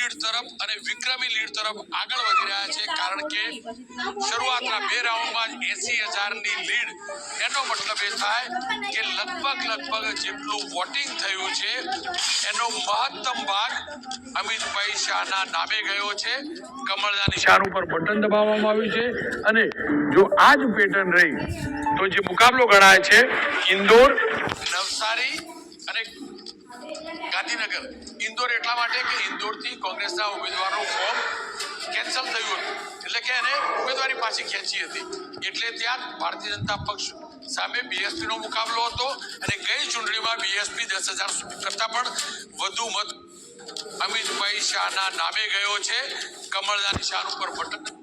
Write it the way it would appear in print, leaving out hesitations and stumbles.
Lead તરફ અને વિક્રમી lead તરફ આગળ વધી રહ્યા છે, કારણ કે શરૂઆતના 2 રાઉન્ડમાં જ 80,000ની લીડ, એનો મતલબ એ થાય કે લગભગ જેટલું વોટિંગ થયું છે એનો મહત્તમ ભાગ અમિતભાઈ શાહના નામે ગયો છે। કમળના નિશાન ઉપર બટન દબાવવામાં આવ્યું છે અને જો આ જ પેટર્ન રહી તો જે મુકાબલો ગણાય છે ઇન્દોર, નવસારી અને ગાંધીનગર। ઇન્દોર એટલા માટે કે ઇન્દોરથી કોંગ્રેસના ઉમેદવારનું ફોર્મ કેન્સલ થયું હતું, એટલે કે એને ઉમેદવારી પાછી ખેંચી હતી, એટલે ત્યાં ભારતીય જનતા પક્ષ સામે બીએસપી નો મુકાબલો હતો અને ગઈ ચૂંટણીમાં બીએસપી 10,000 કરતા પણ વધુ મત અમિતભાઈ શાહના નામે ગયો છે। કમળના નિશાન ઉપર બટન